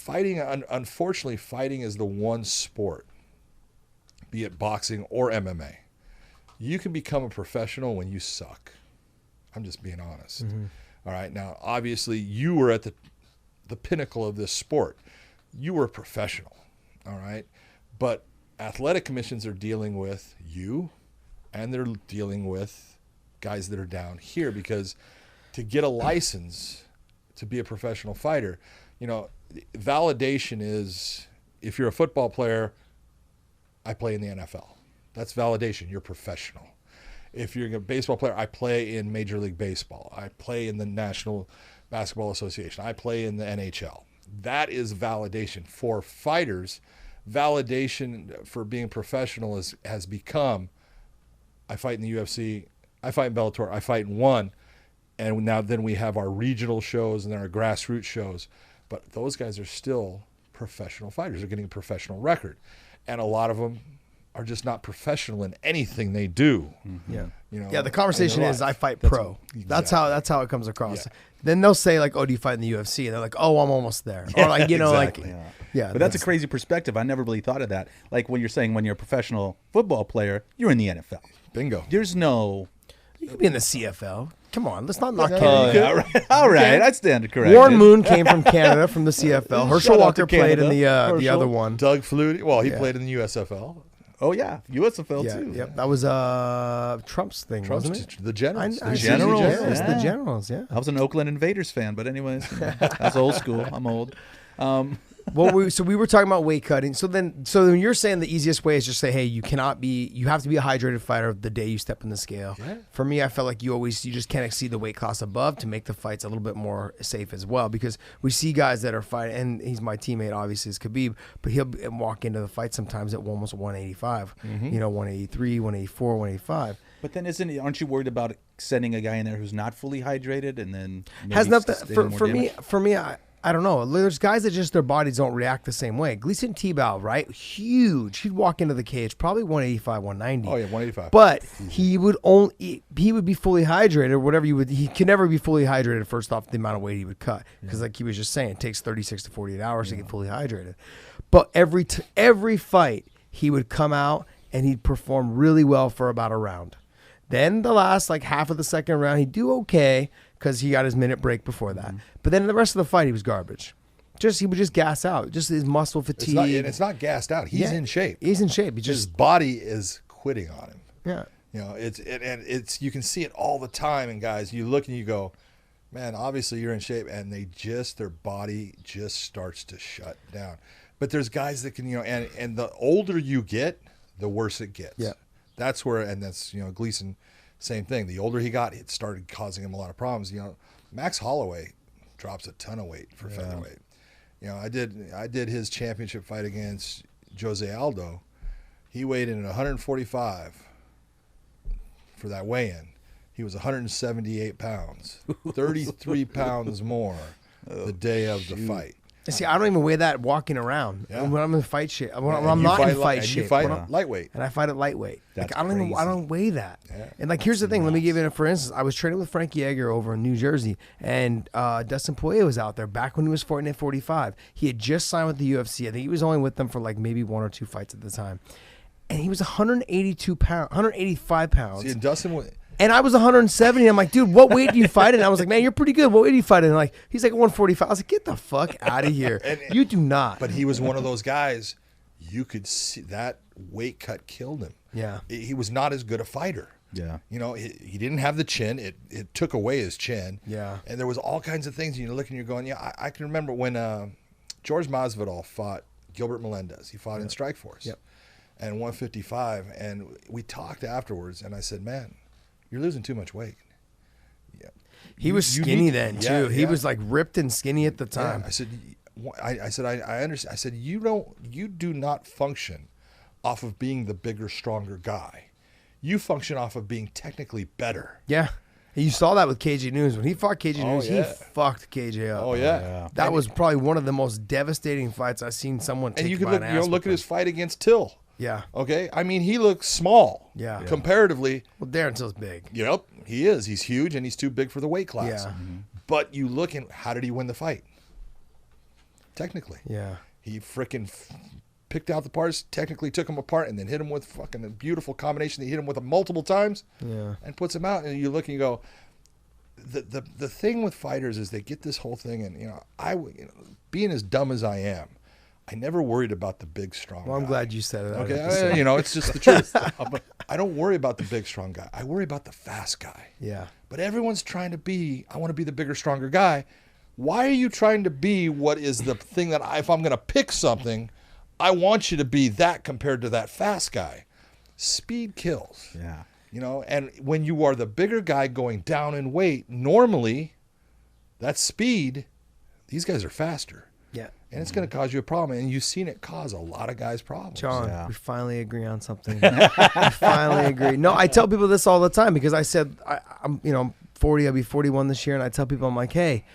fighting, unfortunately, fighting is the one sport, be it boxing or MMA. You can become a professional when you suck. I'm just being honest. All right. Now, obviously, you were at the pinnacle of this sport. You were a professional. All right. But athletic commissions are dealing with you, and they're dealing with guys that are down here, because to get a license to be a professional fighter, validation is, if you're a football player, I play in the NFL. That's validation. You're professional. If you're a baseball player, I play in Major League Baseball. I play in the National Basketball Association. I play in the NHL. That is validation. For fighters, validation for being professional has become, I fight in the UFC, I fight in Bellator, I fight in one, and now then we have our regional shows and then our grassroots shows. But those guys are still professional fighters. They're getting a professional record. And a lot of them are just not professional in anything they do. Yeah. The conversation is, I fight pro. That's how it comes across. Then they'll say like, "Oh, do you fight in the UFC?" And they're like, "Oh, I'm almost there." Or like, exactly. But that's a crazy perspective. I never really thought of that. Like when you're saying, when you're a professional football player, you're in the NFL. Bingo. There's no. You could be in the CFL. Come on, let's not knock Canada. All right, I stand corrected. Warren Moon came from Canada, from the CFL. Herschel Walker played in the other one. Doug Flutie, well, he played in the USFL. Oh yeah, USFL too. Yep, that was Trump's thing, wasn't it? The Generals. The Generals. Yes, the Generals. Yeah. I was an Oakland Invaders fan, but anyways, that's old school. I'm old. Well, we were talking about weight cutting. So then you're saying the easiest way is just say, hey, you have to be a hydrated fighter the day you step in the scale. Yeah. For me, I felt like you just can't exceed the weight class above to make the fights a little bit more safe as well, because we see guys that are fighting, and he's my teammate, obviously, is Khabib, but he'll walk into the fight sometimes at almost 185, 183, 184, 185. But then aren't you worried about sending a guy in there who's not fully hydrated and then has nothing for me. I don't know. There's guys that just their bodies don't react the same way. Gleason Tebow, right? Huge. He'd walk into the cage, probably 185, 190. Oh yeah, 185. But he would be fully hydrated, or whatever he can never be fully hydrated, first off, the amount of weight he would cut. Because like he was just saying, it takes 36 to 48 hours to get fully hydrated. But every fight, he would come out and he'd perform really well for about a round. Then the last half of the second round, he'd do okay, because he got his minute break before that. But then the rest of the fight, he was garbage. He would just gas out. Just his muscle fatigue. It's not gassed out. He's in shape. He's in shape. His body is quitting on him. Yeah. It's you can see it all the time. And guys, you look and you go, man, obviously you're in shape, and their body just starts to shut down. But there's guys that can, and the older you get, the worse it gets. Yeah. That's where, and that's, Gleason, same thing. The older he got, it started causing him a lot of problems. Max Holloway drops a ton of weight for featherweight. I did his championship fight against Jose Aldo. He weighed in at 145 for that weigh-in. He was 178 pounds, 33 pounds more the day of the fight. See, I don't even weigh that walking around when I'm in fight shape. When I'm not in fight shape. You fight lightweight. And I fight at lightweight. I don't weigh that. Yeah. And here's the thing. Let me give you for instance. I was training with Frank Yeager over in New Jersey, and Dustin Poirier was out there back when he was fighting at 45. He had just signed with the UFC. I think he was only with them for maybe one or two fights at the time. And he was 185 pounds. See, and Dustin and I was 170. I'm like, dude, what weight do you fight in? And I was like, man, you're pretty good. What weight do you fight in? And he's like 145. I was like, get the fuck out of here. You do not. But he was one of those guys, you could see that weight cut killed him. Yeah. He was not as good a fighter. Yeah. He didn't have the chin. It took away his chin. Yeah. And there was all kinds of things. You look and you're going, I can remember when George Masvidal fought Gilbert Melendez. He fought in Strikeforce. Yep. And 155. And we talked afterwards, and I said, man, you're losing too much weight. Yeah. He was skinny then too. He was ripped and skinny at the time. Yeah. I said, I understand. I said, you do not function off of being the bigger, stronger guy. You function off of being technically better. Yeah. And you saw that with KJ Noons. When he fought KJ Noons, he fucked KJ up. Oh, yeah. That was probably one of the most devastating fights I've seen someone take. And you could look at his fight against Till. Yeah. Okay? I mean, he looks small. Yeah. Comparatively. Well, Darren Till's big. Yep, he is. He's huge, and he's too big for the weight class. Yeah. But you look at, how did he win the fight? technically. Yeah. He freaking picked out the parts, technically took them apart, and then hit him with fucking a beautiful combination. He hit him with them multiple times, and puts him out. And you look and you go, the thing with fighters is they get this whole thing, and being as dumb as I am, I never worried about the big strong. Well, I'm guy. glad you said it. Okay, it's just the truth. I don't worry about the big strong guy. I worry about the fast guy. Yeah. But everyone's trying to be. I want to be the bigger, stronger guy. Why are you trying to be what is the thing that if I'm going to pick something, I want you to be that compared to that fast guy? Speed kills. Yeah. And when you are the bigger guy going down in weight, normally that speed, these guys are faster. Yeah. And it's going to cause you a problem. And you've seen it cause a lot of guys problems. John, we finally agree on something. We finally agree. No, I tell people this all the time because I said, I'm 40, I'll be 41 this year. And I tell people, I'm like, hey,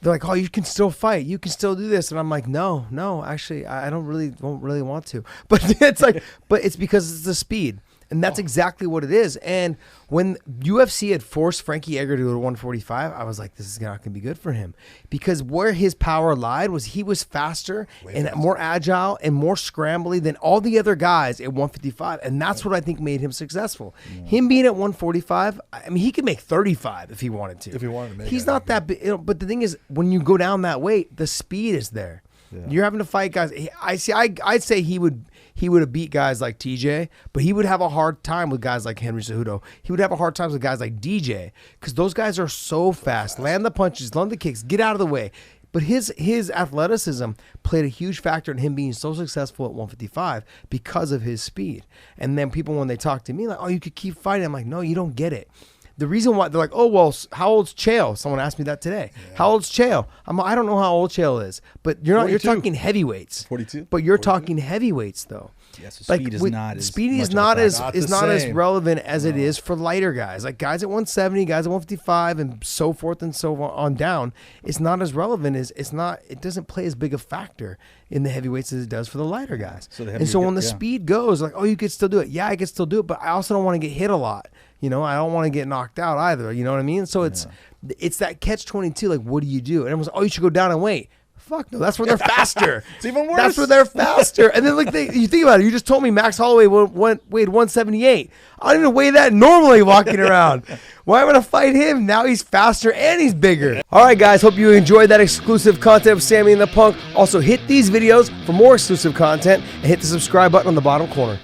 they're like, oh, you can still fight. You can still do this. And I'm like, no, actually, I won't really want to. But it's because it's the speed. And that's exactly what it is. And when UFC had forced Frankie Edgar to go to 145, I was like, this is not going to be good for him. Because where his power lied was he was faster and more agile and more scrambly than all the other guys at 155. And that's what I think made him successful. Yeah. Him being at 145, I mean, he could make 35 if he wanted to. If he wanted to make it. He's not that big. But the thing is, when you go down that weight, the speed is there. Yeah. You're having to fight guys. I'd say he would have beat guys like TJ, but he would have a hard time with guys like Henry Cejudo. He would have a hard time with guys like DJ because those guys are so fast. Land the punches, land the kicks, get out of the way. But his athleticism played a huge factor in him being so successful at 155 because of his speed. And then people, when they talk to me, like, oh, you could keep fighting. I'm like, no, you don't get it. The reason why they're like, oh, well, how old's Chael? Someone asked me that today. Yeah. How old's Chael? I don't know how old Chael is, but you're 42. You're talking heavyweights. 42. But you're 42? Talking heavyweights though. Yes, yeah, so speed is not as relevant as it is for lighter guys. Like guys at 170, guys at 155, and so forth and so on down. It's not as relevant as it doesn't play as big a factor in the heavyweights as it does for the lighter guys. So when the speed goes, like, oh, you could still do it. Yeah, I could still do it, but I also don't want to get hit a lot. I don't want to get knocked out either. You know what I mean? So it's that catch-22. Like, what do you do? And everyone's like, oh, you should go down and wait. Fuck no, that's where they're faster. It's even worse. That's where they're faster. And then you think about it. You just told me Max Holloway weighed 178. I don't even weigh that normally walking around. Why am I going to fight him? Now he's faster and he's bigger. All right, guys. Hope you enjoyed that exclusive content of Sammy and the Punk. Also, hit these videos for more exclusive content and hit the subscribe button on the bottom corner.